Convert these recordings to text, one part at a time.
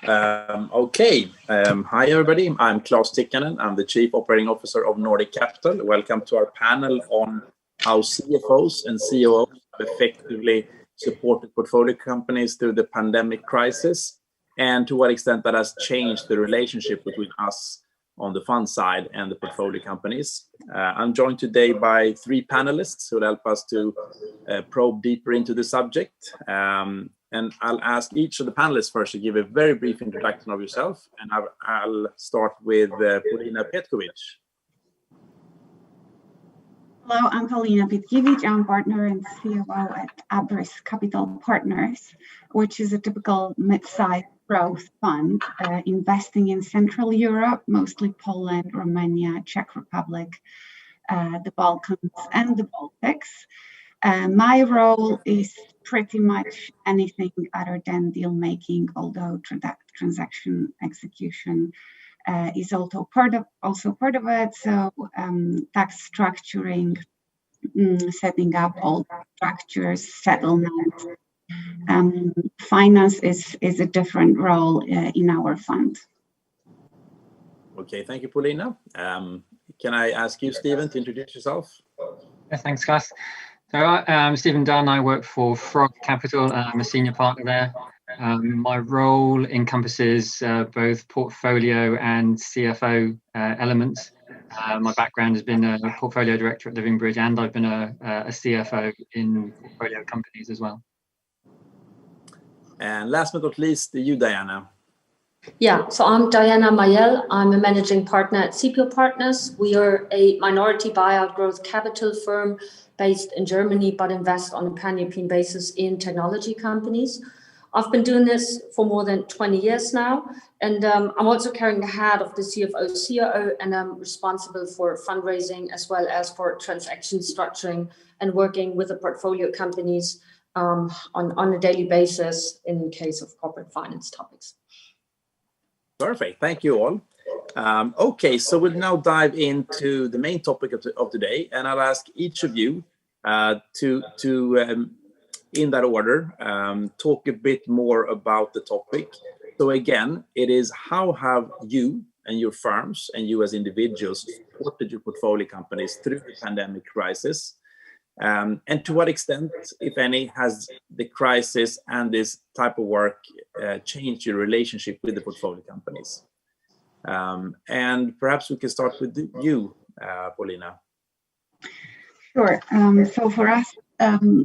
Hi everybody, I'm Klas Tikkanen. I'm the Chief Operating Officer of Nordic Capital. Welcome to our panel on how CFOs and COOs have effectively supported portfolio companies through the pandemic crisis, and to what extent that has changed the relationship between us on the fund side and the portfolio companies. I'm joined today by three panelists who will help us to probe deeper into the subject. And I'll ask each of the panelists first to give a very brief introduction of yourself. And I'll start with Paulina Pietkewicz. Hello, I'm Paulina Pietkewicz. I'm partner and CFO at Abris Capital Partners, which is a typical mid-sized growth fund investing in Central Europe, mostly Poland, Romania, Czech Republic, the Balkans, and the Baltics. My role is pretty much anything other than deal making, although transaction execution is also part of it. So tax structuring, setting up all structures, settlement. Finance is a different role in our fund. Okay, thank you, Paulina. Can I ask you, Stephen, to introduce yourself? Yeah, thanks, Klas. So I'm Stephen Dunne. I work for Frog Capital. I'm a senior partner there. My role encompasses both portfolio and CFO elements. My background has been a portfolio director at Living Bridge, and I've been a CFO in portfolio companies as well. And last but not least, you, Diana. Yeah, so I'm Diana Meyel. I'm a managing partner at Cipio Partners. We are a minority buyout growth capital firm based in Germany, but invest on a pan-European basis in technology companies. I've been doing this for more than 20 years now, and I'm also carrying the hat of the CFO, COO, and I'm responsible for fundraising as well as for transaction structuring and working with the portfolio companies on a daily basis in case of corporate finance topics. Perfect, thank you all. Okay, so we'll now dive into the main topic of today, and I'll ask each of you to in that order, talk a bit more about the topic. So again, it is how have you and your firms and you as individuals supported your portfolio companies through the pandemic crisis? And to what extent, if any, has the crisis and this type of work changed your relationship with the portfolio companies? And perhaps we can start with you, Paulina. Sure. So for us,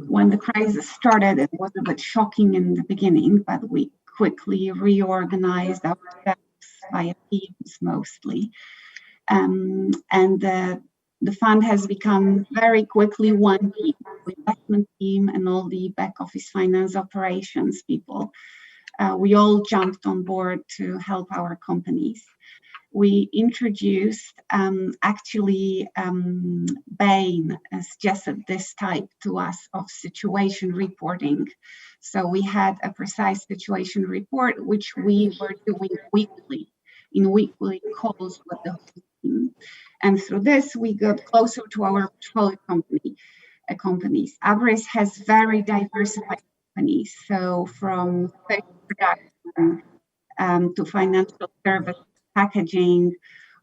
when the crisis started, it was a bit shocking in the beginning, but we quickly reorganized our steps via teams mostly. And the fund has become very quickly one team, the investment team and all the back office finance operations people. We all jumped on board to help our companies. We introduced Bain suggested this type to us of situation reporting. So we had a precise situation report, which we were doing weekly, in weekly calls with the whole team. And through this, we got closer to our portfolio companies. Abris has very diversified companies. So from production to financial service, packaging,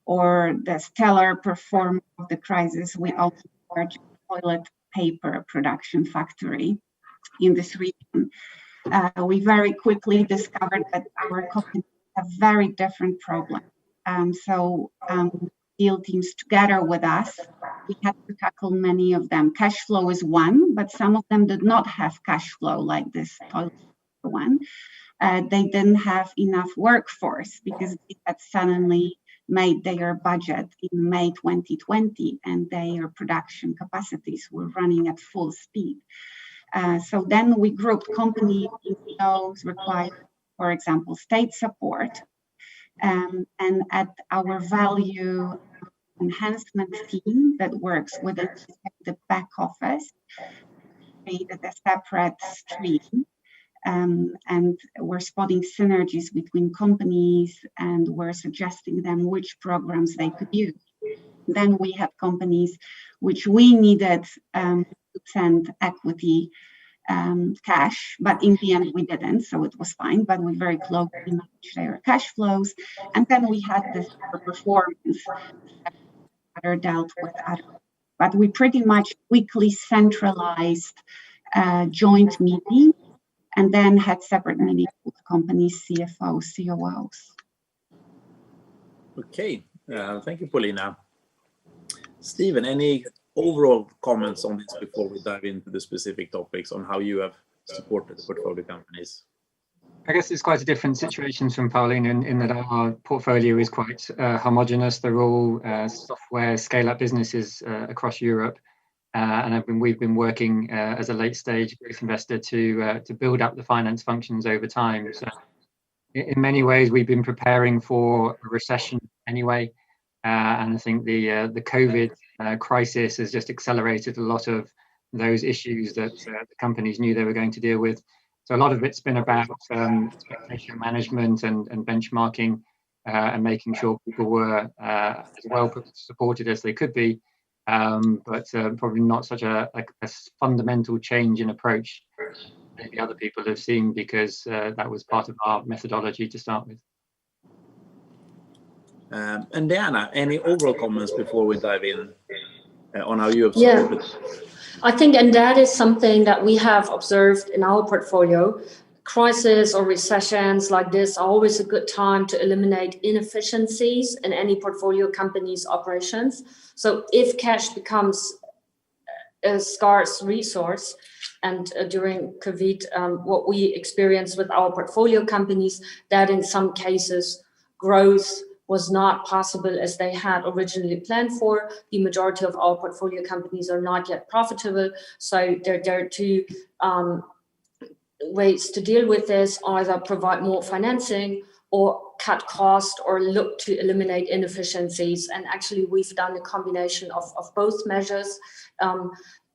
or the stellar performance of the crisis, we also large toilet paper production factory in this region. We very quickly discovered that our companies have very different problems. So deal teams together with us, we had to tackle many of them. Cash flow is one, but some of them did not have cash flow like this toilet paper one. They didn't have enough workforce because they had suddenly made their budget in May 2020 and their production capacities were running at full speed. So then we grouped companies in those required, for example, state support. And at our value enhancement team that works within the back office, created a separate stream. And we're spotting synergies between companies and we're suggesting them which programs they could use. Then we had companies which we needed to send equity cash, but in the end we didn't, so it was fine, but we very closely managed their cash flows. And then we had this performance that are dealt with others. But we pretty much weekly centralized joint meetings and then had separate meetings with companies, CFOs, COOs. Okay, thank you, Paulina. Stephen, any overall comments on this before we dive into the specific topics on how you have supported the portfolio companies? I guess it's quite a different situation from Paulina in that our portfolio is quite homogenous. They're all software scale-up businesses across Europe. And we've been working as a late-stage growth investor to build up the finance functions over time. So in many ways, we've been preparing for a recession anyway. And I think the COVID crisis has just accelerated a lot of those issues that the companies knew they were going to deal with. So a lot of it's been about expectation management and benchmarking and making sure people were as well supported as they could be, but probably not such a fundamental change in approach maybe other people have seen, because that was part of our methodology to start with. And Diana, any overall comments before we dive in on how you have supported? Yeah. I think, and that is something that we have observed in our portfolio. Crisis or recessions like this are always a good time to eliminate inefficiencies in any portfolio company's operations. So if cash becomes a scarce resource, and during COVID, what we experienced with our portfolio companies, that in some cases growth was not possible as they had originally planned for. The majority of our portfolio companies are not yet profitable. So there are two ways to deal with this: either provide more financing or cut cost or look to eliminate inefficiencies. And actually, we've done a combination of both measures.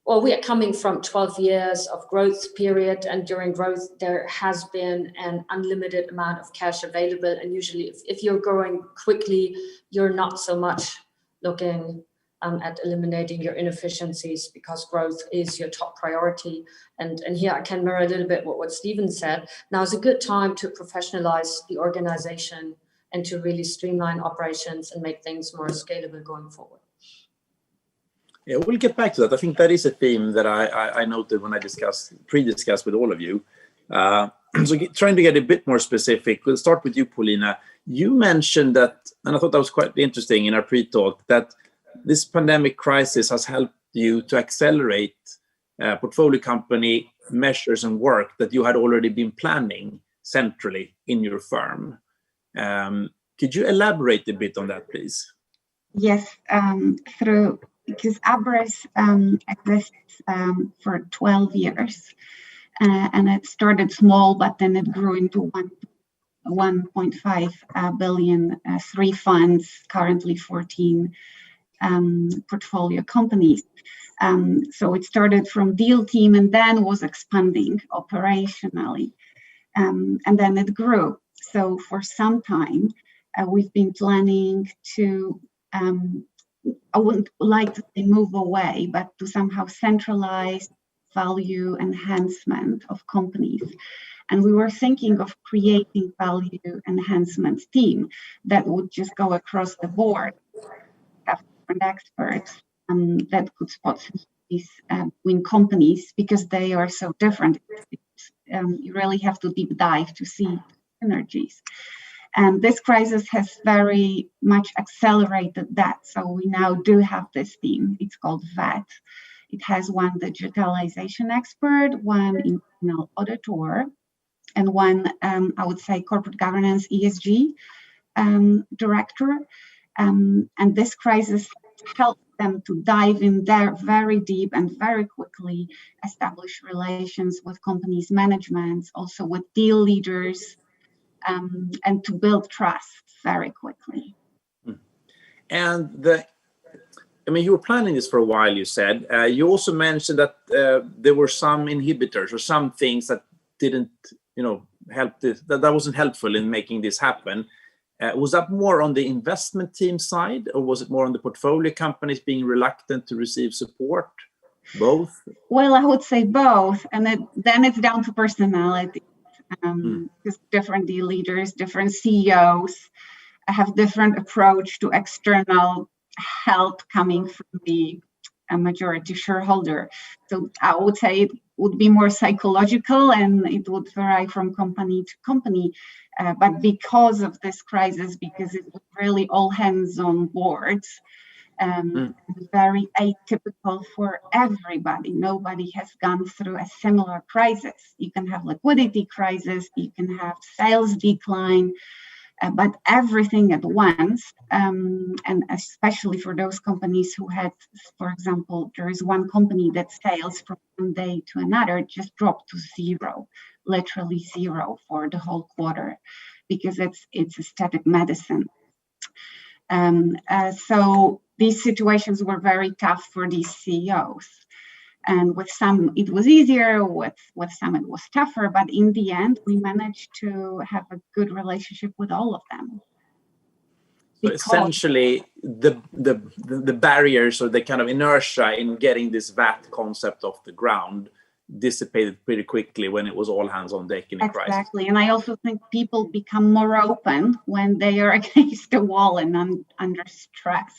Well, we are coming from 12 years of growth period, and during growth, there has been an unlimited amount of cash available. And usually, if you're growing quickly, you're not so much looking at eliminating your inefficiencies, because growth is your top priority. And here I can mirror a little bit what Stephen said. Now is a good time to professionalize the organization and to really streamline operations and make things more scalable going forward. Yeah, we'll get back to that. I think that is a theme that I noted when I pre-discussed with all of you. So trying to get a bit more specific, we'll start with you, Paulina. You mentioned that, and I thought that was quite interesting in our pre-talk, that this pandemic crisis has helped you to accelerate portfolio company measures and work that you had already been planning centrally in your firm. Could you elaborate a bit on that, please? Yes, because Abris exists for 12 years, and it started small, but then it grew into 1.5 billion, 3 funds, currently 14 portfolio companies. So it started from deal team and then was expanding operationally, and then it grew. So for some time, we've been planning to I wouldn't like to say move away, but to somehow centralize value enhancement of companies. And we were thinking of creating value enhancement team that would just go across the board, have different experts that could spot these between companies, because they are so different. You really have to deep dive to see synergies. And this crisis has very much accelerated that. So we now do have this team. It's called VET. It has one digitalization expert, one internal auditor, and one, I would say, corporate governance ESG director. And this crisis helped them to dive in there very deep and very quickly, establish relations with companies' managements, also with deal leaders, and to build trust very quickly. And you were planning this for a while, you said. You also mentioned that there were some inhibitors or some things that didn't, help this, that wasn't helpful in making this happen. Was that more on the investment team side, or was it more on the portfolio companies being reluctant to receive support? Both? Well, I would say both, and then it's down to personality. Because different deal leaders, different CEOs have different approach to external help coming from the majority shareholder. So I would say it would be more psychological, and it would vary from company to company. But because of this crisis, because it was really all hands on board, very atypical for everybody. Nobody has gone through a similar crisis. You can have liquidity crisis, you can have sales decline, but everything at once, and especially for those companies who had, for example, there is one company that sales from one day to another just dropped to zero, literally zero for the whole quarter, because it's aesthetic medicine. So these situations were very tough for these CEOs. And with some, it was easier, with some, it was tougher. But in the end, we managed to have a good relationship with all of them. So essentially, the barriers or the kind of inertia in getting this VAT concept off the ground dissipated pretty quickly when it was all hands on deck in a crisis. Exactly. And I also think people become more open when they are against the wall and under stress.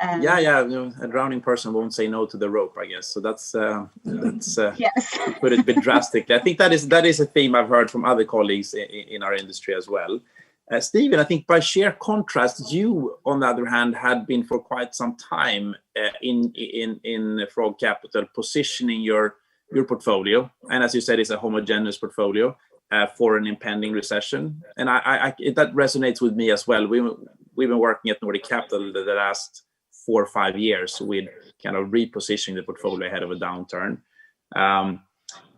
A drowning person won't say no to the rope, I guess. So that's yes. to put it a bit drastically. I think that is a theme I've heard from other colleagues in our industry as well. Stephen, I think by sheer contrast, you, on the other hand, had been for quite some time in Frog Capital positioning your portfolio, and as you said, it's a homogeneous portfolio for an impending recession, and that resonates with me as well. We've been working at Nordic Capital the last 4 or 5 years with kind of repositioning the portfolio ahead of a downturn.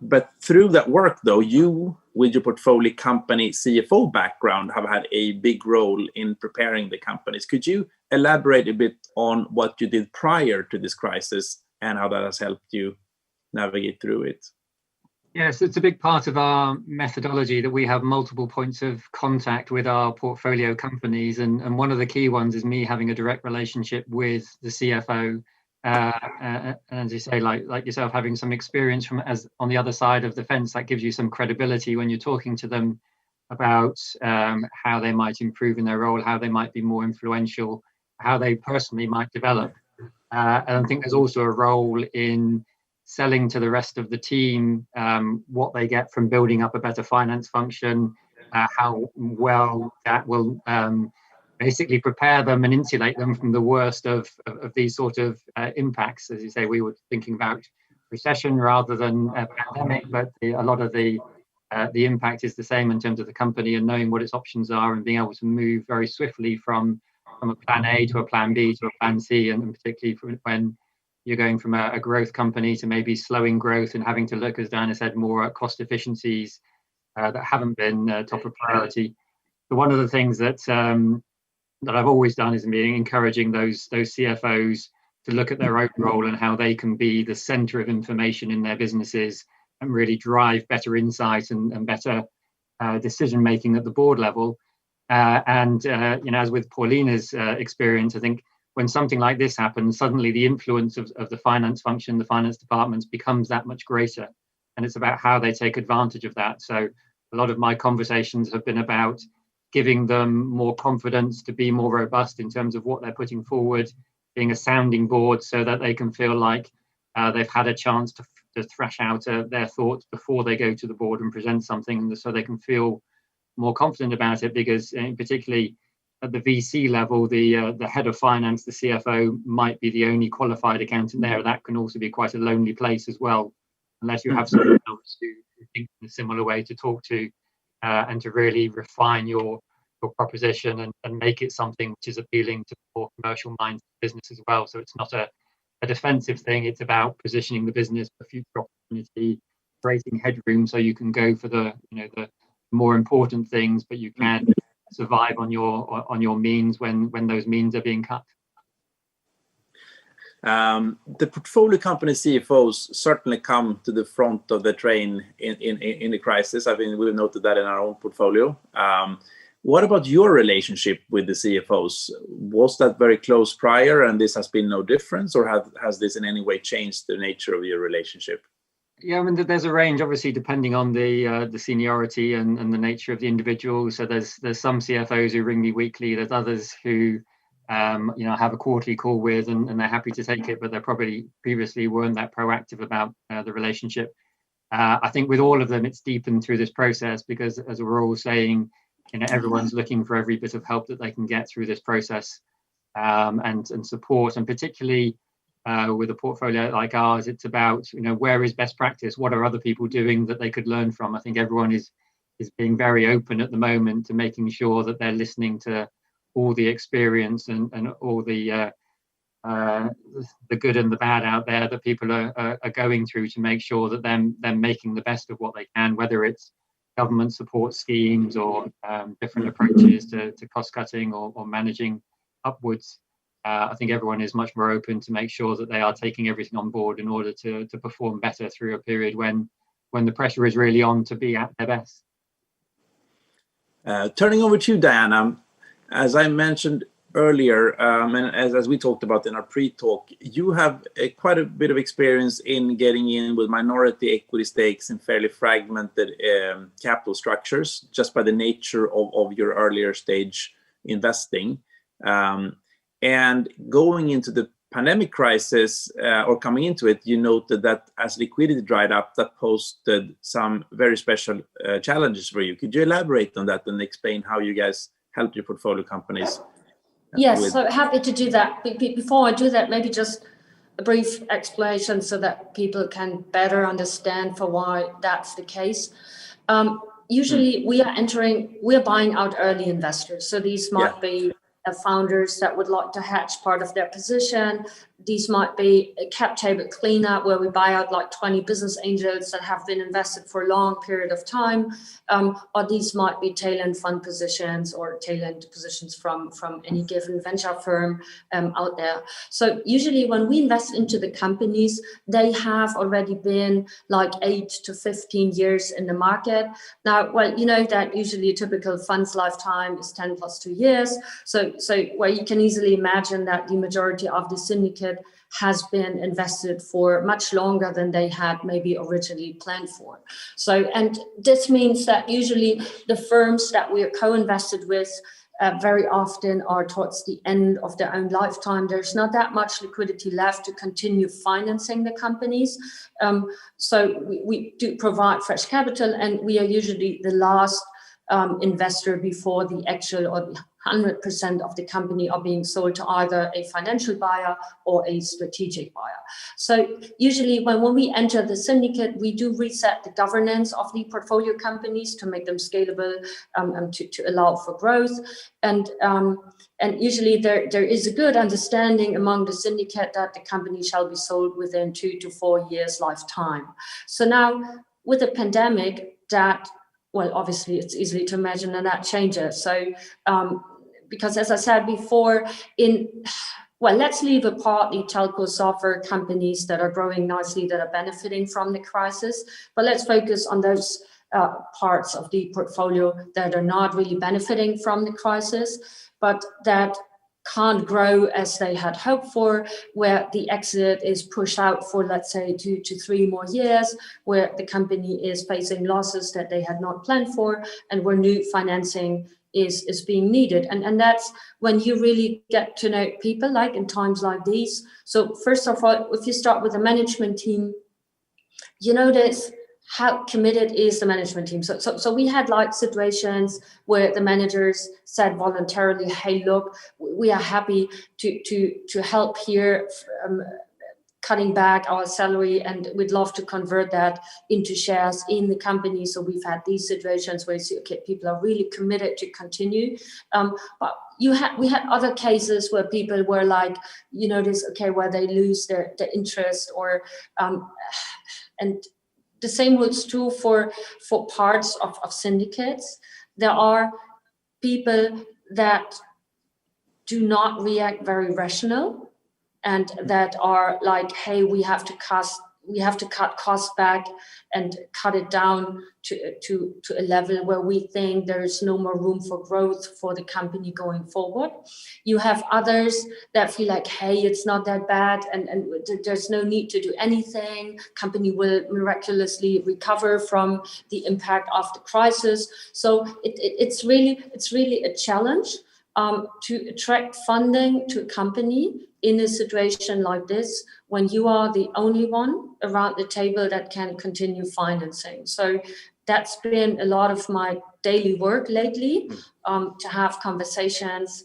But through that work, though, you, with your portfolio company CFO background, have had a big role in preparing the companies. Could you elaborate a bit on what you did prior to this crisis and how that has helped you navigate through it? Yes, it's a big part of our methodology that we have multiple points of contact with our portfolio companies. And one of the key ones is me having a direct relationship with the CFO. And as you say, like yourself, having some experience from as on the other side of the fence, that gives you some credibility when you're talking to them about how they might improve in their role, how they might be more influential, how they personally might develop. And I think there's also a role in selling to the rest of the team what they get from building up a better finance function, how well that will basically prepare them and insulate them from the worst of these sort of impacts. As you say, we were thinking about recession rather than a pandemic, but a lot of the impact is the same in terms of the company and knowing what its options are and being able to move very swiftly from a plan A to a plan B to a plan C, and particularly when you're going from a growth company to maybe slowing growth and having to look, as Diana said, more at cost efficiencies that haven't been top of priority. So one of the things that I've always done is being encouraging those CFOs to look at their own role and how they can be the center of information in their businesses and really drive better insight and better decision making at the board level. As with Paulina's experience, I think when something like this happens, suddenly the influence of the finance function, the finance departments, becomes that much greater. And it's about how they take advantage of that. So a lot of my conversations have been about giving them more confidence to be more robust in terms of what they're putting forward, being a sounding board so that they can feel like they've had a chance to thrash out their thoughts before they go to the board and present something, and so they can feel more confident about it, because particularly at the VC level, the head of finance, the CFO, might be the only qualified accountant there. That can also be quite a lonely place as well, unless you have someone else who thinks in a similar way to talk to and to really refine your proposition and make it something which is appealing to more commercial minds of business as well. So it's not a defensive thing. It's about positioning the business for future opportunity, creating headroom so you can go for the more important things, but you can survive on your means when those means are being cut. The portfolio company CFOs certainly come to the front of the train in the crisis. I mean, we've noted that in our own portfolio. What about your relationship with the CFOs? Was that very close prior and this has been no difference, or has this in any way changed the nature of your relationship? Yeah, I mean, there's a range, obviously, depending on the seniority and the nature of the individual. So there's some CFOs who ring me weekly. There's others who, have a quarterly call with, and they're happy to take it, but they probably previously weren't that proactive about the relationship. I think with all of them, it's deepened through this process because, as we're all saying, everyone's looking for every bit of help that they can get through this process, and support, and particularly with a portfolio like ours, it's about where is best practice, what are other people doing that they could learn from. I think everyone is being very open at the moment to making sure that they're listening to all the experience and all the good and the bad out there that people are going through, to make sure that they're making the best of what they can, whether it's government support schemes or different approaches to cost cutting or managing upwards. I think everyone is much more open to make sure that they are taking everything on board in order to perform better through a period when the pressure is really on to be at their best. Turning over to you, Diana, as I mentioned earlier, and as we talked about in our pre-talk, you have quite a bit of experience in getting in with minority equity stakes in fairly fragmented capital structures, just by the nature of your earlier stage investing. And going into the pandemic crisis, or coming into it, you noted that as liquidity dried up, that posed some very special challenges for you. Could you elaborate on that and explain how you guys helped your portfolio companies? Yes, so happy to do that. Before I do that, maybe just a brief explanation so that people can better understand for why that's the case. Usually we are buying out early investors. So these might be founders that would like to hedge part of their position. These might be a cap table cleanup where we buy out like 20 business angels that have been invested for a long period of time. Or these might be tail-end fund positions or tail-end positions from any given venture firm out there. So usually when we invest into the companies, they have already been like 8 to 15 years in the market. Now, well, you know that usually a typical fund's lifetime is 10 plus 2 years. So where you can easily imagine that the majority of the syndicate has been invested for much longer than they had maybe originally planned for. So, and this means that usually the firms that we are co-invested with very often are towards the end of their own lifetime. There's not that much liquidity left to continue financing the companies. So we do provide fresh capital, and we are usually the last investor before the actual or the 100% of the company are being sold to either a financial buyer or a strategic buyer. So usually when we enter the syndicate, we do reset the governance of the portfolio companies to make them scalable, to allow for growth. And usually there is a good understanding among the syndicate that the company shall be sold within 2 to 4 years lifetime. So now with the pandemic, that, well, obviously it's easy to imagine that changes. So because as I said before, let's leave apart the telco software companies that are growing nicely, that are benefiting from the crisis, but let's focus on those parts of the portfolio that are not really benefiting from the crisis, but that can't grow as they had hoped for, where the exit is pushed out for, let's say, 2 to 3 more years, where the company is facing losses that they had not planned for, and where new financing is being needed. And that's when you really get to know people, like in times like these. So first of all, if you start with the management team, you notice how committed is the management team. So we had like situations where the managers said voluntarily, hey, look, we are happy to help here, cutting back our salary, and we'd love to convert that into shares in the company. So we've had these situations where you see, okay, people are really committed to continue. But we had other cases where people were like, you notice, okay, where they lose their interest, or and the same holds true for parts of syndicates. There are people that do not react very rational, and that are like, hey, we have to we have to cut costs back and cut it down to a level where we think there is no more room for growth for the company going forward. You have others that feel like, hey, it's not that bad and there's no need to do anything. Company will miraculously recover from the impact of the crisis. So it's really a challenge to attract funding to a company in a situation like this, when you are the only one around the table that can continue financing. So that's been a lot of my daily work lately, to have conversations,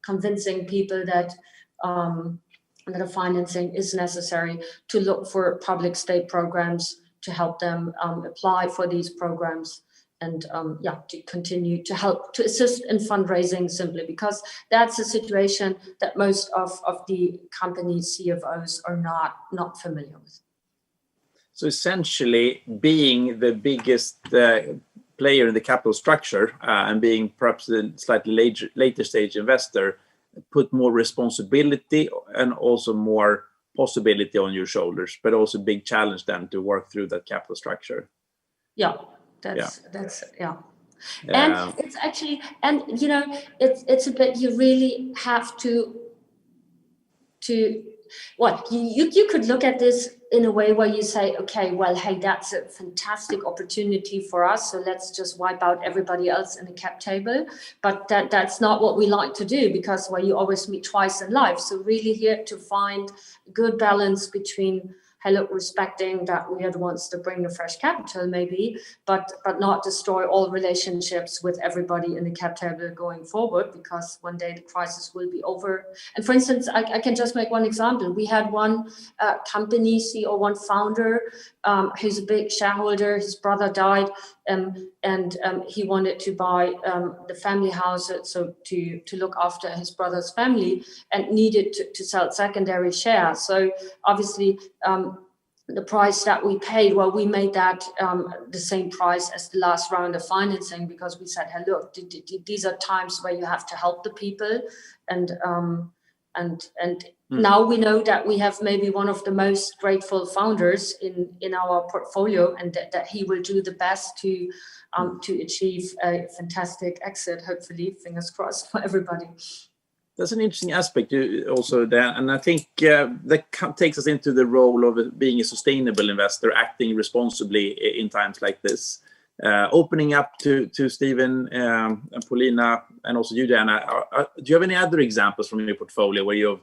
convincing people that a financing is necessary, to look for public state programs to help them apply for these programs. And to continue to help to assist in fundraising, simply because that's a situation that most of the companies' CFOs are not familiar with. So essentially, being the biggest player in the capital structure and being perhaps a slightly later stage investor, put more responsibility and also more possibility on your shoulders, but also big challenge then to work through that capital structure. Yeah. That's and it's actually, and you know, it's a bit, you really have to you could look at this in a way where you say, okay, well, hey, that's a fantastic opportunity for us, so let's just wipe out everybody else in the cap table. But that's not what we like to do, because you always meet twice in life. So really here to find a good balance between, respecting that we are the ones to bring the fresh capital, maybe, but not destroy all relationships with everybody in the cap table going forward, because one day the crisis will be over. And for instance, I can just make one example. We had one company CEO, one founder, who's a big shareholder. His brother died, and he wanted to buy the family house, so to look after his brother's family, and needed to sell secondary shares. So obviously, the price that we paid, we made that the same price as the last round of financing, because we said, hey, look, these are times where you have to help the people, and now we know that we have maybe one of the most grateful founders in our portfolio, and that he will do the best to achieve a fantastic exit, hopefully, fingers crossed for everybody. That's an interesting aspect also there, and I think that takes us into the role of being a sustainable investor, acting responsibly in times like this. Opening up to Stephen and Paulina, and also you, Diana, do you have any other examples from your portfolio where you've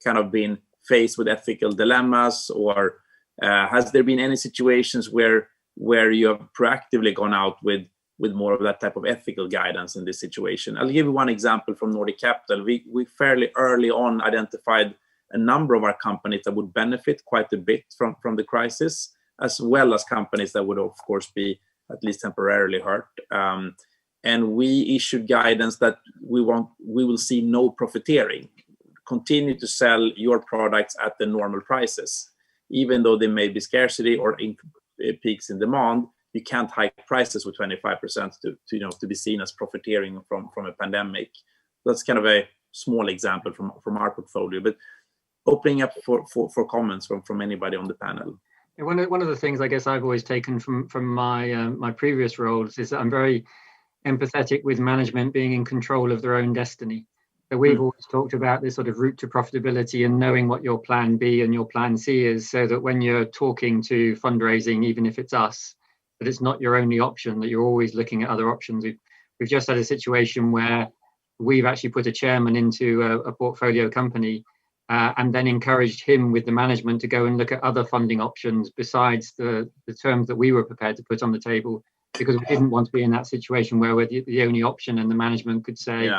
kind of been faced with ethical dilemmas, or has there been any situations where you have proactively gone out with more of that type of ethical guidance in this situation? I'll give you one example from Nordic Capital. We fairly early on identified a number of our companies that would benefit quite a bit from the crisis, as well as companies that would, of course, be at least temporarily hurt. And we issued guidance that we will see no profiteering. Continue to sell your products at the normal prices, even though there may be scarcity or peaks in demand. You can't hike prices with 25% to be seen as profiteering from a pandemic. That's kind of a small example from our portfolio, but opening up for comments from anybody on the panel. One of the things I guess I've always taken from my previous roles is that I'm very empathetic with management being in control of their own destiny. So we've always talked about this sort of route to profitability and knowing what your plan B and your plan C is, so that when you're talking to fundraising, even if it's us, that it's not your only option, that you're always looking at other options. We've just had a situation where we've actually put a chairman into a portfolio company and then encouraged him with the management to go and look at other funding options besides the terms that we were prepared to put on the table, because we didn't want to be in that situation where we're the only option, and the management could say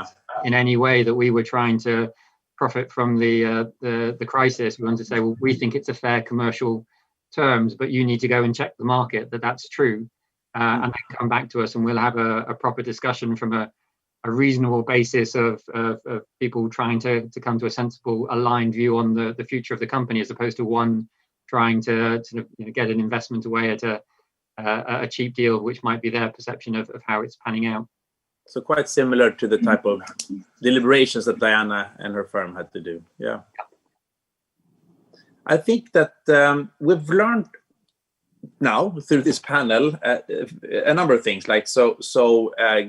in any way that we were trying to profit from the crisis. We want to say, well, we think it's a fair commercial terms, but you need to go and check the market that that's true, and then come back to us, and we'll have a proper discussion from a reasonable basis of people trying to come to a sensible, aligned view on the future of the company, as opposed to one trying to get an investment away at a cheap deal, which might be their perception of how it's panning out. So quite similar to the type of deliberations that Diana and her firm had to do. Yeah. I think that we've learned now through this panel a number of things, like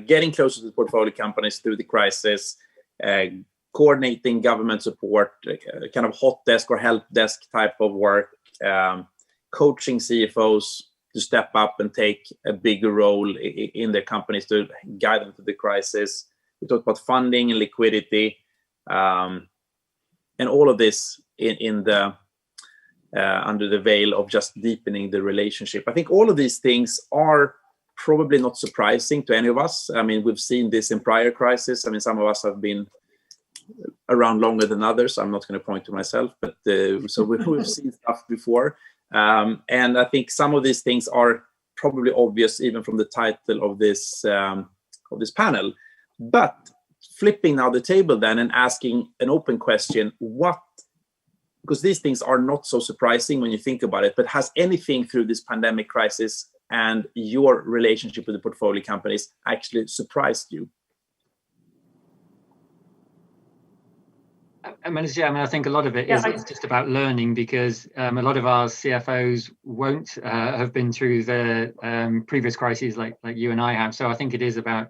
getting closer to the portfolio companies through the crisis, coordinating government support, kind of hot desk or help desk type of work, coaching CFOs to step up and take a bigger role in their companies to guide them through the crisis. We talked about funding and liquidity, and all of this in the under the veil of just deepening the relationship. I think all of these things are probably not surprising to any of us. I mean, we've seen this in prior crises. I mean, some of us have been around longer than others. I'm not going to point to myself, but so we've seen stuff before. And I think some of these things are probably obvious even from the title of this panel. But flipping now the table then and asking an open question, because these things are not so surprising when you think about it, but has anything through this pandemic crisis and your relationship with the portfolio companies actually surprised you? I think a lot of it is just about learning, because a lot of our CFOs won't have been through the previous crises like you and I have. So I think it is about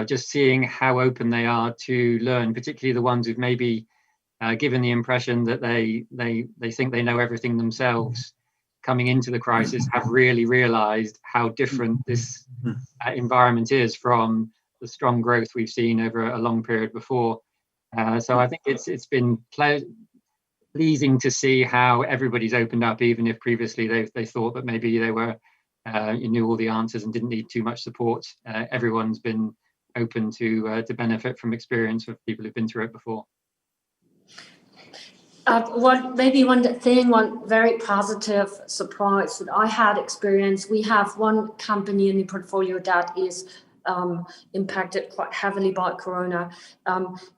just seeing how open they are to learn, particularly the ones who've maybe given the impression that they think they know everything themselves. Coming into the crisis, have really realized how different this environment is from the strong growth we've seen over a long period before. So I think it's been pleasing to see how everybody's opened up, even if previously they thought that maybe they were knew all the answers and didn't need too much support. Everyone's been open to benefit from experience of people who've been through it before. One very positive surprise that I had experienced. We have one company in the portfolio that is impacted quite heavily by Corona.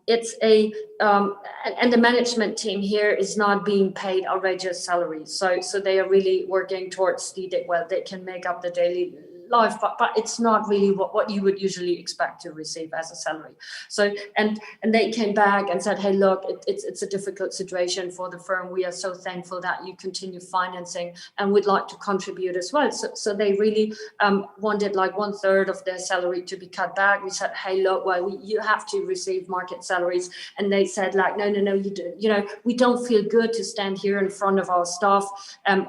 It's and the management team here is not being paid outrageous salaries. So they are really working towards they can make up the daily life, but it's not really what you would usually expect to receive as a salary. So and they came back and said, hey, look, it's a difficult situation for the firm. We are so thankful that you continue financing and would like to contribute as well. So they really wanted like 1/3 of their salary to be cut back. We said, hey, look, you have to receive market salaries. And they said like, no, we don't feel good to stand here in front of our staff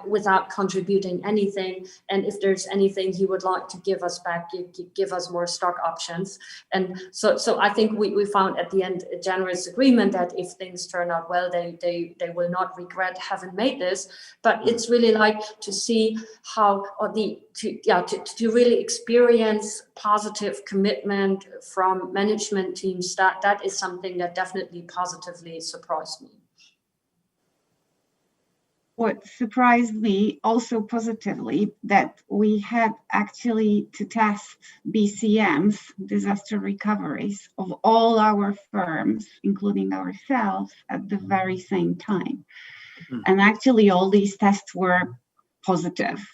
without contributing anything. And if there's anything you would like to give us back, you give us more stock options. And so I think we found at the end a generous agreement that if things turn out well, they will not regret having made this. But it's really like to see how to really experience positive commitment from management teams. That is something that definitely positively surprised me. What surprised me also positively, that we had actually to test BCMs, disaster recoveries, of all our firms, including ourselves, at the very same time. And actually all these tests were positive.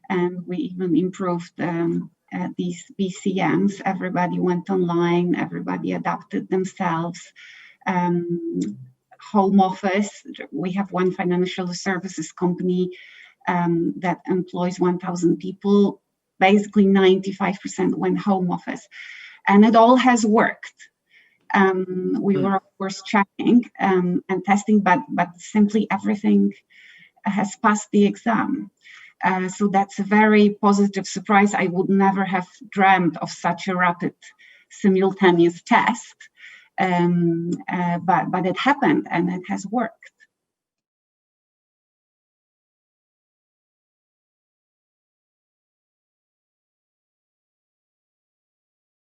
And we even improved these BCMs. Everybody went online, everybody adapted themselves. Home office, we have one financial services company that employs 1,000 people. Basically 95% went home office, and it all has worked. We were of course checking and testing, but simply everything has passed the exam. So that's a very positive surprise. I would never have dreamt of such a rapid simultaneous test. But it happened and it has worked.